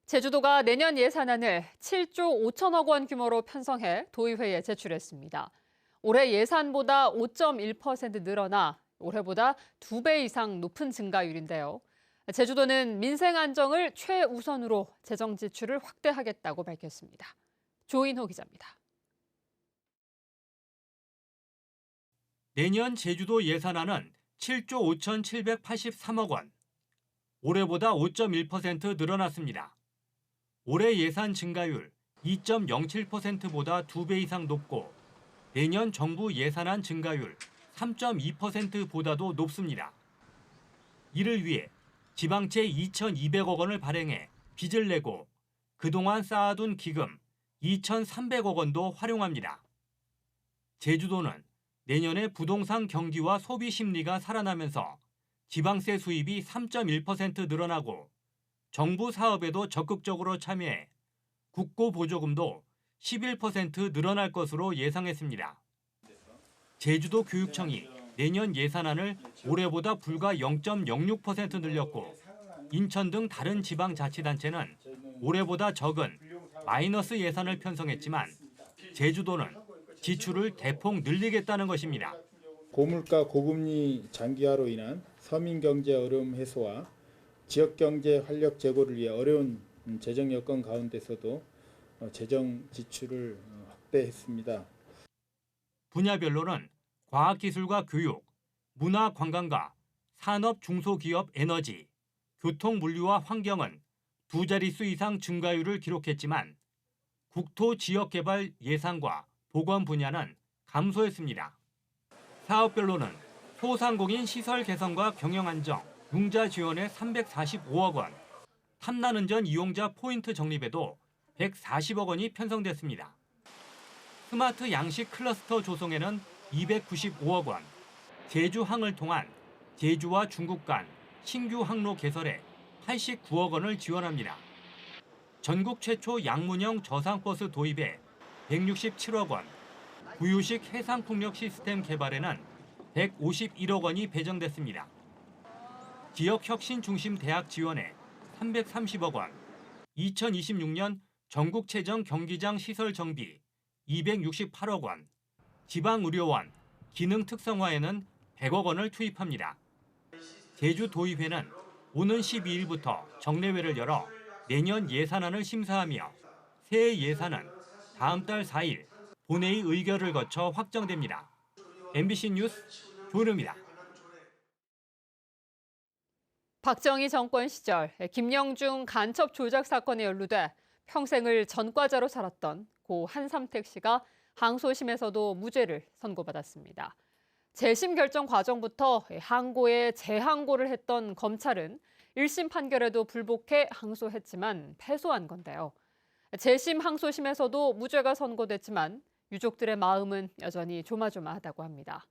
제주도가 내년 예산안을 7조 5천억 원 규모로 편성해 도의회에 제출했습니다. 올해 예산보다 5.1% 늘어나 올해보다 2배 이상 높은 증가율인데요. 제주도는 민생 안정을 최우선으로 재정 지출을 확대하겠다고 밝혔습니다. 조인호 기자입니다. 내년 제주도 예산안은 7조 5,783억 원, 올해보다 5.1% 늘어났습니다. 올해 예산 증가율 2.07%보다 2배 이상 높고 내년 정부 예산안 증가율 3.2%보다도 높습니다. 이를 위해 지방채 2,200억 원을 발행해 빚을 내고 그동안 쌓아둔 기금 2,300억 원도 활용합니다. 제주도는 내년에 부동산 경기와 소비 심리가 살아나면서 지방세 수입이 3.1% 늘어나고 정부 사업에도 적극적으로 참여해 국고 보조금도 11% 늘어날 것으로 예상했습니다. 제주도 교육청이 내년 예산안을 올해보다 불과 0.06% 늘렸고 인천 등 다른 지방자치단체는 올해보다 적은 마이너스 예산을 편성했지만 제주도는 지출을 대폭 늘리겠다는 것입니다. 고물가 고금리 장기화로 인한 서민 경제 어려움 해소와 지역 경제 활력 제고를 위해 어려운 재정 여건 가운데서도 재정 지출을 확대했습니다. 분야별로는 과학기술과 교육, 문화관광과 산업 중소기업 에너지, 교통물류와 환경은 두 자릿수 이상 증가율을 기록했지만 국토지역개발 예산과 보건 분야는 감소했습니다. 사업별로는 소상공인 시설 개선과 경영 안정, 융자 지원에 345억 원, 탐나는전 이용자 포인트 적립에도 140억 원이 편성됐습니다. 스마트 양식 클러스터 조성에는 295억 원, 제주항을 통한 제주와 중국 간 신규 항로 개설에 89억 원을 지원합니다. 전국 최초 양문형 저상버스 도입에 167억 원, 구유식 해상풍력 시스템 개발에는 151억 원이 배정됐습니다. 지역혁신 중심 대학 지원에 330억 원, 2026년 전국체전 경기장 시설 정비 268억 원, 지방의료원 기능 특성화에는 100억 원을 투입합니다. 제주도의회는 오는 12일부터 정례회를 열어 내년 예산안을 심사하며 새해 예산은 다음 달 4일 본회의 의결을 거쳐 확정됩니다. MBC 뉴스 조은우입니다. 박정희 정권 시절 김영중 간첩 조작 사건에 연루돼 평생을 전과자로 살았던 고 한삼택 씨가 항소심에서도 무죄를 선고받았습니다. 재심 결정 과정부터 항고에 재항고를 했던 검찰은 1심 판결에도 불복해 항소했지만 패소한 건데요. 재심 항소심에서도 무죄가 선고됐지만 유족들의 마음은 여전히 조마조마하다고 합니다.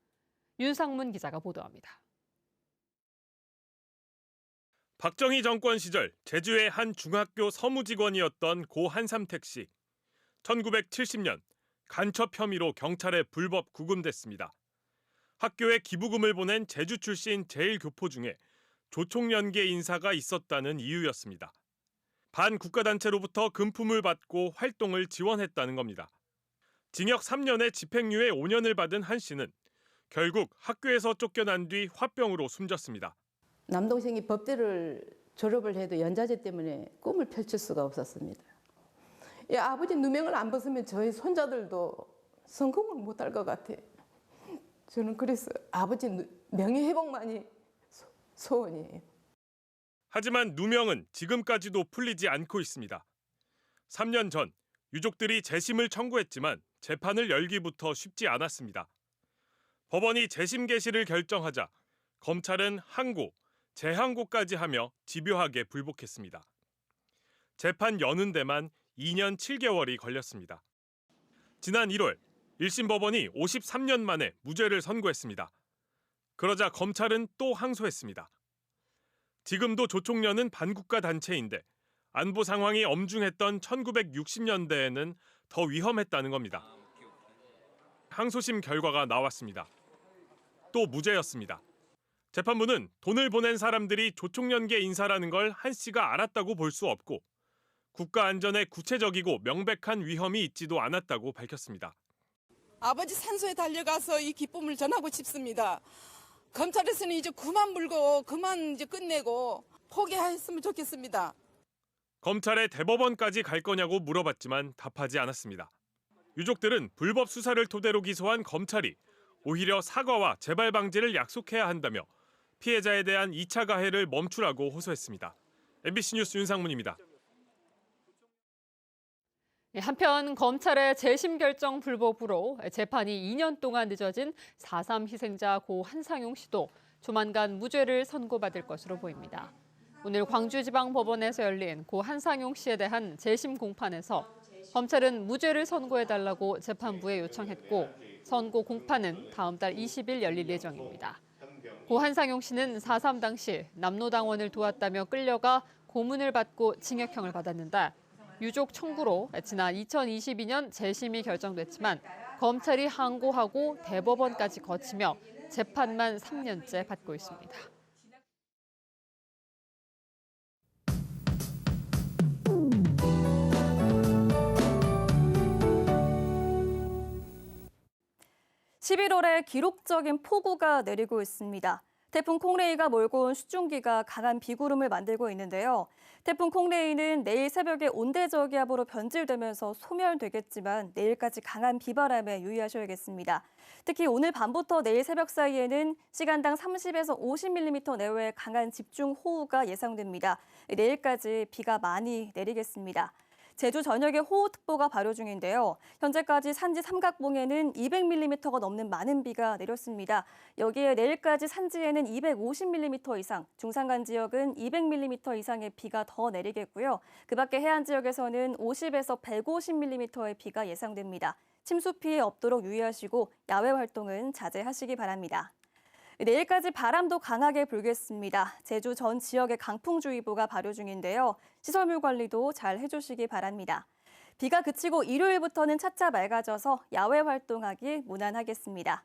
윤상문 기자가 보도합니다. 박정희 정권 시절 제주의 한 중학교 서무직원이었던 고 한삼택 씨. 1970년 간첩 혐의로 경찰에 불법 구금됐습니다. 학교에 기부금을 보낸 제주 출신 제1교포 중에 조총련계 인사가 있었다는 이유였습니다. 반국가단체로부터 금품을 받고 활동을 지원했다는 겁니다. 징역 3년에 집행유예 5년을 받은 한 씨는 결국 학교에서 쫓겨난 뒤 화병으로 숨졌습니다. 남동생이 법대를 졸업을 해도 연자제 때문에 꿈을 펼칠 수가 없었습니다. 아버지 누명을 안 벗으면 저희 손자들도 성공을 못할 것 같아요. 저는 그래서 아버지 명예회복만이 소원이에요. 하지만 누명은 지금까지도 풀리지 않고 있습니다. 3년 전 유족들이 재심을 청구했지만 재판을 열기부터 쉽지 않았습니다. 법원이 재심 개시를 결정하자 검찰은 항고, 재항고까지 하며 집요하게 불복했습니다. 재판 여는 데만 2년 7개월이 걸렸습니다. 지난 1월 1심 법원이 53년 만에 무죄를 선고했습니다. 그러자 검찰은 또 항소했습니다. 지금도 조총련은 반국가 단체인데 안보 상황이 엄중했던 1960년대에는 더 위험했다는 겁니다. 항소심 결과가 나왔습니다. 또 무죄였습니다. 재판부는 돈을 보낸 사람들이 조총련계 인사라는 걸 한 씨가 알았다고 볼 수 없고 국가 안전에 구체적이고 명백한 위험이 있지도 않았다고 밝혔습니다. 아버지 산소에 달려가서 이 기쁨을 전하고 싶습니다. 검찰에서는 이제 그만 물고 그만 이제 끝내고 포기했으면 좋겠습니다. 검찰에 대법원까지 갈 거냐고 물어봤지만 답하지 않았습니다. 유족들은 불법 수사를 토대로 기소한 검찰이 오히려 사과와 재발 방지를 약속해야 한다며 피해자에 대한 2차 가해를 멈추라고 호소했습니다. MBC 뉴스 윤상문입니다. 한편 검찰의 재심 결정 불복으로 재판이 2년 동안 늦어진 4.3 희생자 고 한상용 씨도 조만간 무죄를 선고받을 것으로 보입니다. 오늘 광주지방법원에서 열린 고 한상용 씨에 대한 재심 공판에서 검찰은 무죄를 선고해달라고 재판부에 요청했고 선고 공판은 다음 달 20일 열릴 예정입니다. 고 한상용 씨는 4.3 당시 남로당원을 도왔다며 끌려가 고문을 받고 징역형을 받았는데 유족 청구로 지난 2022년 재심이 결정됐지만 검찰이 항고하고 대법원까지 거치며 재판만 3년째 받고 있습니다. (11월에) 기록적인 폭우가 내리고 있습니다. 태풍 콩레이가 몰고 온 수증기가 강한 비구름을 만들고 있는데요. 태풍 콩레이는 내일 새벽에 온대저기압으로 변질되면서 소멸되겠지만 내일까지 강한 비바람에 유의하셔야겠습니다. 특히 오늘 밤부터 내일 새벽 사이에는 시간당 30에서 50mm 내외의 강한 집중호우가 예상됩니다. 내일까지 비가 많이 내리겠습니다. 제주 전역에 호우특보가 발효 중인데요. 현재까지 산지 삼각봉에는 200mm가 넘는 많은 비가 내렸습니다. 여기에 내일까지 산지에는 250mm 이상, 중산간 지역은 200mm 이상의 비가 더 내리겠고요. 그 밖에 해안 지역에서는 50에서 150mm의 비가 예상됩니다. 침수 피해 없도록 유의하시고 야외 활동은 자제하시기 바랍니다. 내일까지 바람도 강하게 불겠습니다. 제주 전 지역에 강풍주의보가 발효 중인데요. 시설물 관리도 잘 해주시기 바랍니다. 비가 그치고 일요일부터는 차차 맑아져서 야외 활동하기 무난하겠습니다.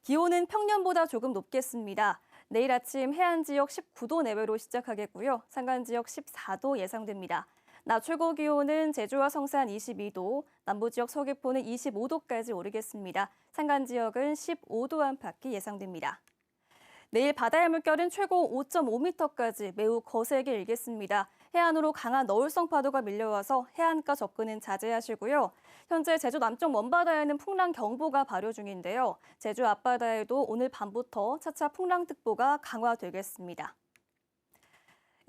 기온은 평년보다 조금 높겠습니다. 내일 아침 해안 지역 19도 내외로 시작하겠고요. 산간 지역 14도 예상됩니다. 낮 최고 기온은 제주와 성산 22도, 남부 지역 서귀포는 25도까지 오르겠습니다. 산간 지역은 15도 안팎이 예상됩니다. 내일 바다의 물결은 최고 5.5m까지 매우 거세게 일겠습니다. 해안으로 강한 너울성 파도가 밀려와서 해안가 접근은 자제하시고요. 현재 제주 남쪽 먼바다에는 풍랑경보가 발효 중인데요. 제주 앞바다에도 오늘 밤부터 차차 풍랑특보가 강화되겠습니다.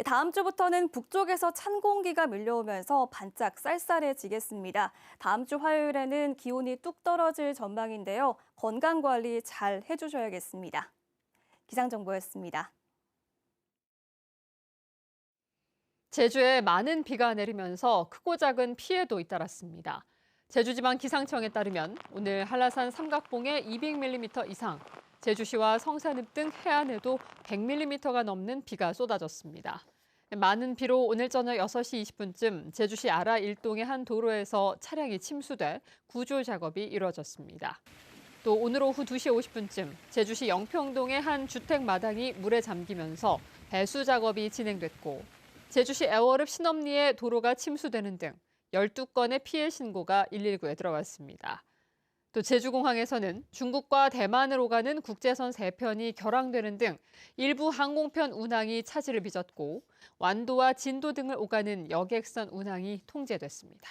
다음 주부터는 북쪽에서 찬 공기가 밀려오면서 반짝 쌀쌀해지겠습니다. 다음 주 화요일에는 기온이 뚝 떨어질 전망인데요. 건강관리 잘 해주셔야겠습니다. 기상정보였습니다. 제주에 많은 비가 내리면서 크고 작은 피해도 잇따랐습니다. 제주지방기상청에 따르면 오늘 한라산 삼각봉에 200mm 이상, 제주시와 성산읍 등 해안에도 100mm가 넘는 비가 쏟아졌습니다. 많은 비로 오늘 저녁 6시 20분쯤 제주시 아라 일동의 한 도로에서 차량이 침수돼 구조 작업이 이루어졌습니다. 또 오늘 오후 2시 50분쯤 제주시 영평동의 한 주택 마당이 물에 잠기면서 배수 작업이 진행됐고 제주시 애월읍 신엄리의 도로가 침수되는 등 12건의 피해 신고가 119에 들어왔습니다. 또 제주공항에서는 중국과 대만을 오가는 국제선 3편이 결항되는 등 일부 항공편 운항이 차질을 빚었고 완도와 진도 등을 오가는 여객선 운항이 통제됐습니다.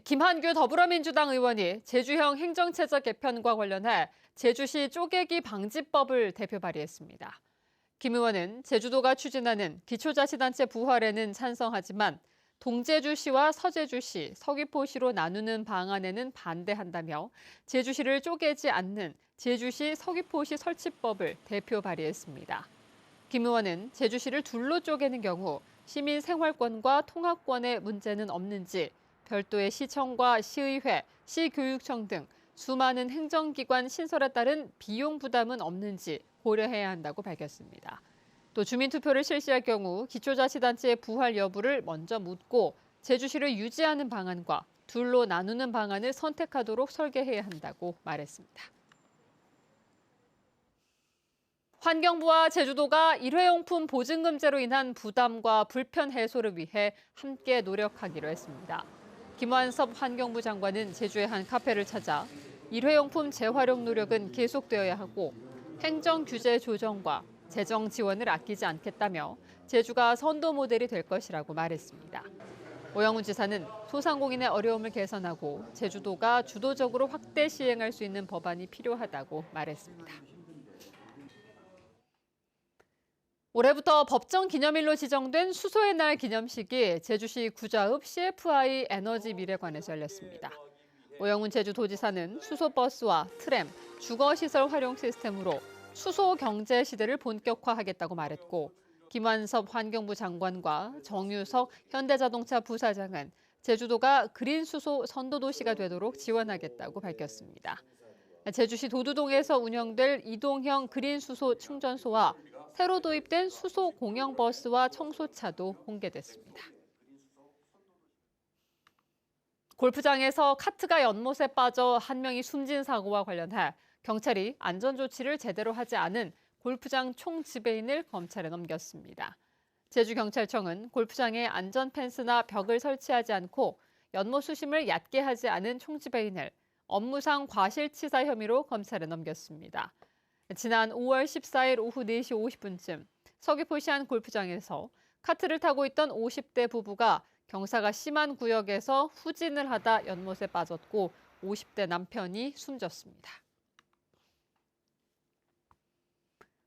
김한규 더불어민주당 의원이 제주형 행정체제 개편과 관련해 제주시 쪼개기 방지법을 대표 발의했습니다. 김 의원은 제주도가 추진하는 기초자치단체 부활에는 찬성하지만 동제주시와 서제주시, 서귀포시로 나누는 방안에는 반대한다며 제주시를 쪼개지 않는 제주시 서귀포시 설치법을 대표 발의했습니다. 김 의원은 제주시를 둘로 쪼개는 경우 시민 생활권과 통합권의 문제는 없는지 별도의 시청과 시의회, 시교육청 등 수많은 행정기관 신설에 따른 비용 부담은 없는지 고려해야 한다고 밝혔습니다. 또 주민투표를 실시할 경우 기초자치단체의 부활 여부를 먼저 묻고 제주시를 유지하는 방안과 둘로 나누는 방안을 선택하도록 설계해야 한다고 말했습니다. 환경부와 제주도가 일회용품 보증금제로 인한 부담과 불편 해소를 위해 함께 노력하기로 했습니다. 김완섭 환경부 장관은 제주의 한 카페를 찾아 일회용품 재활용 노력은 계속되어야 하고 행정 규제 조정과 재정 지원을 아끼지 않겠다며 제주가 선도 모델이 될 것이라고 말했습니다. 오영훈 지사는 소상공인의 어려움을 개선하고 제주도가 주도적으로 확대 시행할 수 있는 법안이 필요하다고 말했습니다. 올해부터 법정 기념일로 지정된 수소의 날 기념식이 제주시 구좌읍 CFI 에너지 미래관에서 열렸습니다. 오영훈 제주도지사는 수소버스와 트램, 주거시설 활용 시스템으로 수소 경제 시대를 본격화하겠다고 말했고 김완섭 환경부 장관과 정유석 현대자동차 부사장은 제주도가 그린 수소 선도도시가 되도록 지원하겠다고 밝혔습니다. 제주시 도두동에서 운영될 이동형 그린 수소 충전소와 새로 도입된 수소 공영 버스와 청소차도 공개됐습니다. 골프장에서 카트가 연못에 빠져 한 명이 숨진 사고와 관련해 경찰이 안전조치를 제대로 하지 않은 골프장 총지배인을 검찰에 넘겼습니다. 제주경찰청은 골프장에 안전 펜스나 벽을 설치하지 않고 연못 수심을 얕게 하지 않은 총지배인을 업무상 과실치사 혐의로 검찰에 넘겼습니다. 지난 5월 14일 오후 4시 50분쯤 서귀포시 한 골프장에서 카트를 타고 있던 50대 부부가 경사가 심한 구역에서 후진을 하다 연못에 빠졌고 50대 남편이 숨졌습니다.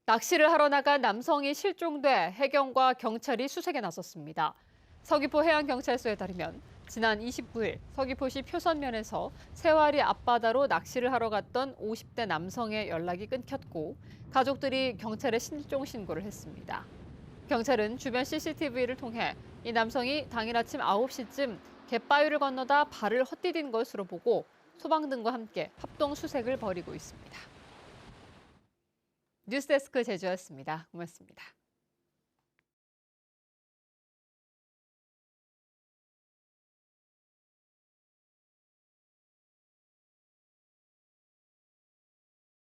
낚시를 하러 나간 남성이 실종돼 해경과 경찰이 수색에 나섰습니다. 서귀포 해양경찰서에 따르면 지난 29일 서귀포시 표선면에서 세와리 앞바다로 낚시를 하러 갔던 50대 남성의 연락이 끊겼고 가족들이 경찰에 실종 신고를 했습니다. 경찰은 주변 CCTV를 통해 이 남성이 당일 아침 9시쯤 갯바위를 건너다 발을 헛디딘 것으로 보고 소방등과 함께 합동 수색을 벌이고 있습니다. 뉴스데스크 제주였습니다. 고맙습니다.